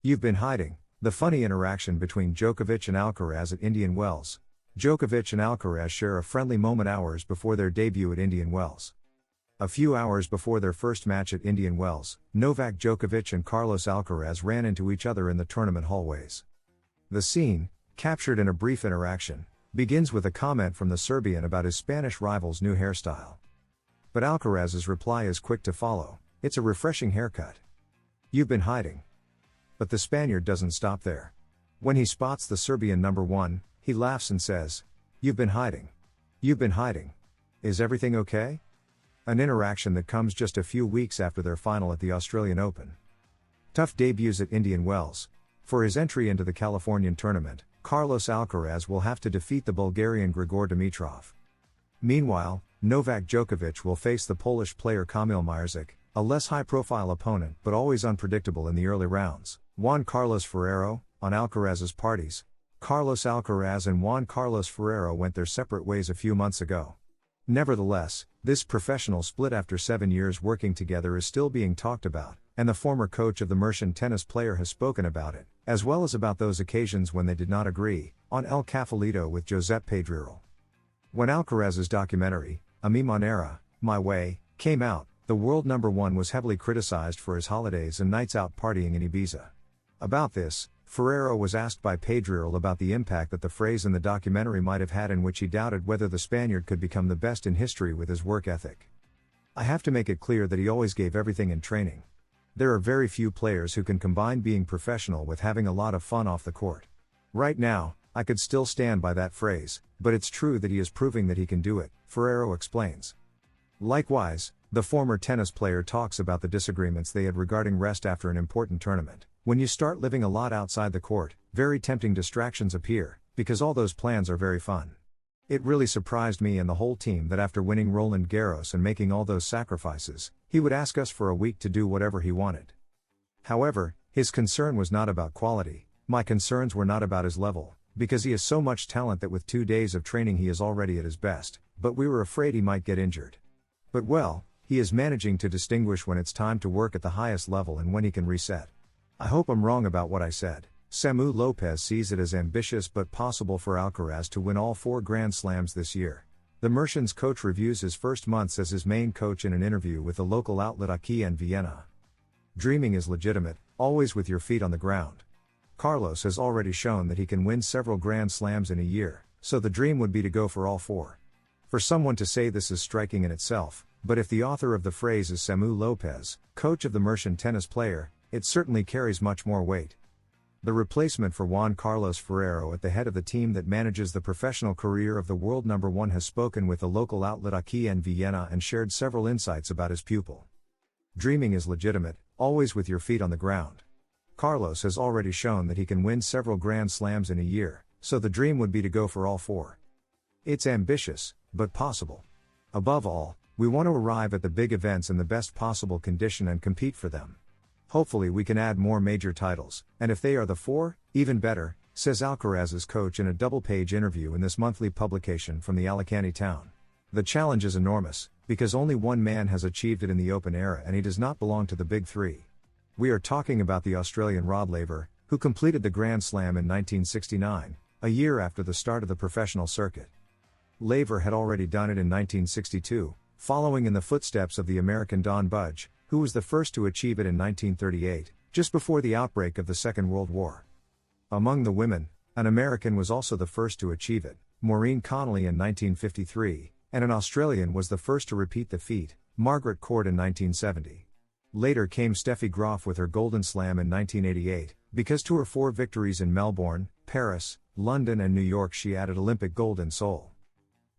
You've been hiding. The funny interaction between Djokovic and Alcaraz at Indian Wells. Djokovic and Alcaraz share a friendly moment hours before their debut at Indian Wells. A few hours before their first match at Indian Wells, Novak Djokovic and Carlos Alcaraz ran into each other in the tournament hallways. The scene, captured in a brief interaction, begins with a comment from the Serbian about his Spanish rival's new hairstyle. But Alcaraz's reply is quick to follow: "It's a refreshing haircut. You've been hiding." But the Spaniard doesn't stop there. When he spots the Serbian number one, he laughs and says, "You've been hiding. You've been hiding. Is everything okay?" An interaction that comes just a few weeks after their final at the Australian Open. Tough debuts at Indian Wells. For his entry into the Californian tournament, Carlos Alcaraz will have to defeat the Bulgarian Grigor Dimitrov. Meanwhile, Novak Djokovic will face the Polish player Kamil Mierzyk, a less high-profile opponent but always unpredictable in the early rounds. Juan Carlos Ferrero, on Alcaraz's parties. Carlos Alcaraz and Juan Carlos Ferrero went their separate ways a few months ago. Nevertheless, this professional split after 7 years working together is still being talked about, and the former coach of the Mercian tennis player has spoken about it, as well as about those occasions when they did not agree, on El Cafelito with Josep Pedrerol. When Alcaraz's documentary, A Mi Manera, My Way, came out, the world number one was heavily criticized for his holidays and nights out partying in Ibiza. About this, Ferrero was asked by Pedrerol about the impact that the phrase in the documentary might have had, in which he doubted whether the Spaniard could become the best in history with his work ethic. "I have to make it clear that he always gave everything in training. There are very few players who can combine being professional with having a lot of fun off the court. Right now, I could still stand by that phrase, but it's true that he is proving that he can do it," Ferrero explains. Likewise, the former tennis player talks about the disagreements they had regarding rest after an important tournament. "When you start living a lot outside the court, very tempting distractions appear, because all those plans are very fun. It really surprised me and the whole team that after winning Roland Garros and making all those sacrifices, he would ask us for a week to do whatever he wanted. However, his concern was not about quality, my concerns were not about his level, because he has so much talent that with 2 days of training he is already at his best, but we were afraid he might get injured. But well, he is managing to distinguish when it's time to work at the highest level and when he can reset. I hope I'm wrong about what I said." Samu Lopez sees it as ambitious but possible for Alcaraz to win all 4 Grand Slams this year. The Mercian's coach reviews his first months as his main coach in an interview with the local outlet Aki in Vienna. "Dreaming is legitimate, always with your feet on the ground. Carlos has already shown that he can win several Grand Slams in a year, so the dream would be to go for all 4. For someone to say this is striking in itself, but if the author of the phrase is Samu Lopez, coach of the Mercian tennis player, it certainly carries much more weight." The replacement for Juan Carlos Ferrero at the head of the team that manages the professional career of the world number one has spoken with the local outlet Aki in Vienna and shared several insights about his pupil. "Dreaming is legitimate, always with your feet on the ground. Carlos has already shown that he can win several Grand Slams in a year, so the dream would be to go for all 4. It's ambitious, but possible. Above all, we want to arrive at the big events in the best possible condition and compete for them. Hopefully we can add more major titles, and if they are the 4, even better," says Alcaraz's coach in a double-page interview in this monthly publication from the Alicante town. "The challenge is enormous, because only one man has achieved it in the Open era and he does not belong to the Big 3. We are talking about the Australian Rod Laver, who completed the Grand Slam in 1969, a year after the start of the professional circuit. Laver had already done it in 1962, following in the footsteps of the American Don Budge, who was the first to achieve it in 1938, just before the outbreak of the Second World War. Among the women, an American was also the first to achieve it, Maureen Connolly in 1953, and an Australian was the first to repeat the feat, Margaret Court in 1970. Later came Steffi Graf with her Golden Slam in 1988, because to her 4 victories in Melbourne, Paris, London and New York she added Olympic gold in Seoul.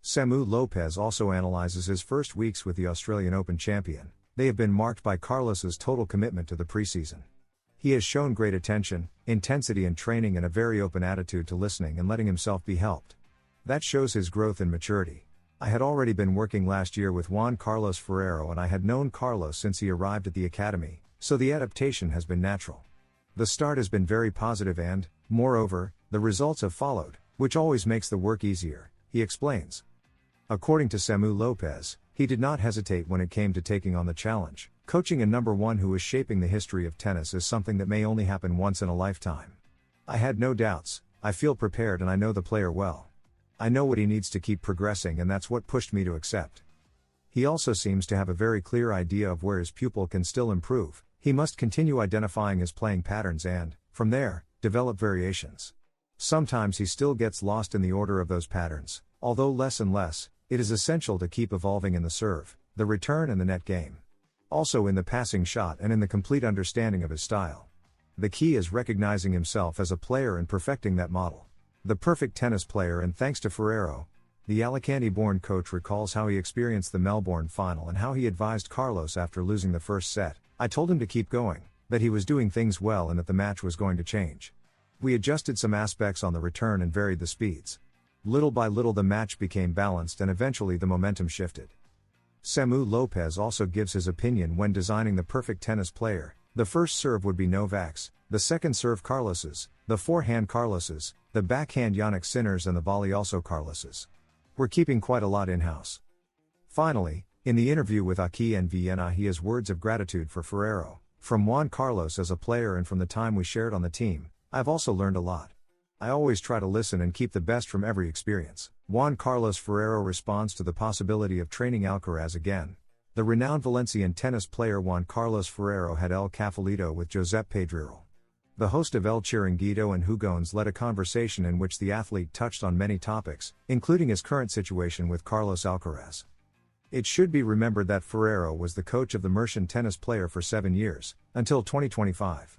Samu Lopez also analyzes his first weeks with the Australian Open champion. They have been marked by Carlos's total commitment to the preseason. He has shown great attention, intensity in training and a very open attitude to listening and letting himself be helped. That shows his growth and maturity. I had already been working last year with Juan Carlos Ferrero and I had known Carlos since he arrived at the academy, so the adaptation has been natural. The start has been very positive and, moreover, the results have followed, which always makes the work easier," he explains. According to Samu Lopez, he did not hesitate when it came to taking on the challenge. Coaching a number one who is shaping the history of tennis is something that may only happen once in a lifetime. I had no doubts, I feel prepared and I know the player well. I know what he needs to keep progressing and that's what pushed me to accept. He also seems to have a very clear idea of where his pupil can still improve. He must continue identifying his playing patterns and, from there, develop variations. Sometimes he still gets lost in the order of those patterns, although less and less. It is essential to keep evolving in the serve, the return and the net game. Also in the passing shot and in the complete understanding of his style. The key is recognizing himself as a player and perfecting that model. The perfect tennis player, and thanks to Ferrero, the Alicante-born coach, recalls how he experienced the Melbourne final and how he advised Carlos after losing the first set. I told him to keep going, that he was doing things well and that the match was going to change. We adjusted some aspects on the return and varied the speeds. Little by little the match became balanced and eventually the momentum shifted. Samu Lopez also gives his opinion when designing the perfect tennis player. The first serve would be Novak's, the second serve Carlos's, the forehand Carlos's, the backhand Jannik Sinner's and the volley also Carlos's. We're keeping quite a lot in-house. Finally, in the interview with Aki and Vienna, he has words of gratitude for Ferrero. From Juan Carlos as a player and from the time we shared on the team, I've also learned a lot. I always try to listen and keep the best from every experience. Juan Carlos Ferrero responds to the possibility of training Alcaraz again. The renowned Valencian tennis player Juan Carlos Ferrero had El Cafelito with Josep Pedrero. The host of El Chiringuito and Hugones led a conversation in which the athlete touched on many topics, including his current situation with Carlos Alcaraz. It should be remembered that Ferrero was the coach of the Mercian tennis player for 7 years, until 2025.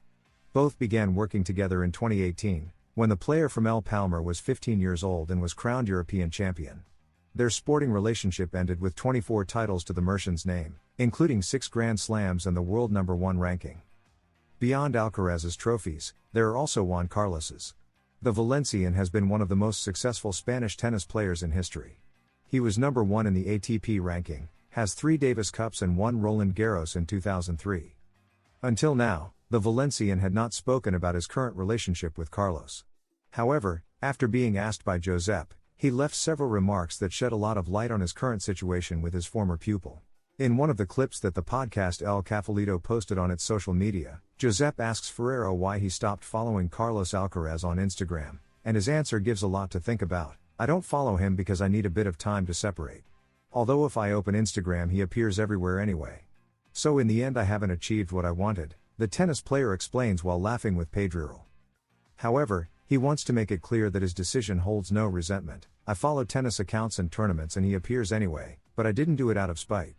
Both began working together in 2018, when the player from El Palmar was 15 years old and was crowned European champion. Their sporting relationship ended with 24 titles to the Mercian's name, including 6 Grand Slams and the world number 1 ranking. Beyond Alcaraz's trophies, there are also Juan Carlos's. The Valencian has been one of the most successful Spanish tennis players in history. He was number 1 in the ATP ranking, has 3 Davis Cups and 1 Roland Garros in 2003. Until now, the Valencian had not spoken about his current relationship with Carlos. However, after being asked by Josep, he left several remarks that shed a lot of light on his current situation with his former pupil. In one of the clips that the podcast El Cafelito posted on its social media, Josep asks Ferrero why he stopped following Carlos Alcaraz on Instagram, and his answer gives a lot to think about. I don't follow him because I need a bit of time to separate. Although if I open Instagram he appears everywhere anyway. So in the end I haven't achieved what I wanted, the tennis player explains while laughing with Pedrero. However, he wants to make it clear that his decision holds no resentment. I follow tennis accounts and tournaments and he appears anyway, but I didn't do it out of spite.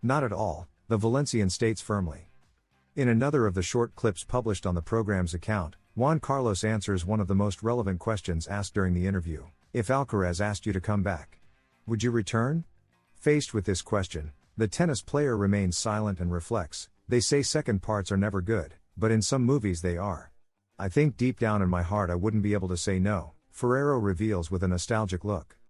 Not at all, the Valencian states firmly. In another of the short clips published on the program's account, Juan Carlos answers one of the most relevant questions asked during the interview. If Alcaraz asked you to come back, would you return? Faced with this question, the tennis player remains silent and reflects. They say second parts are never good, but in some movies they are. I think deep down in my heart I wouldn't be able to say no, Ferrero reveals with a nostalgic look.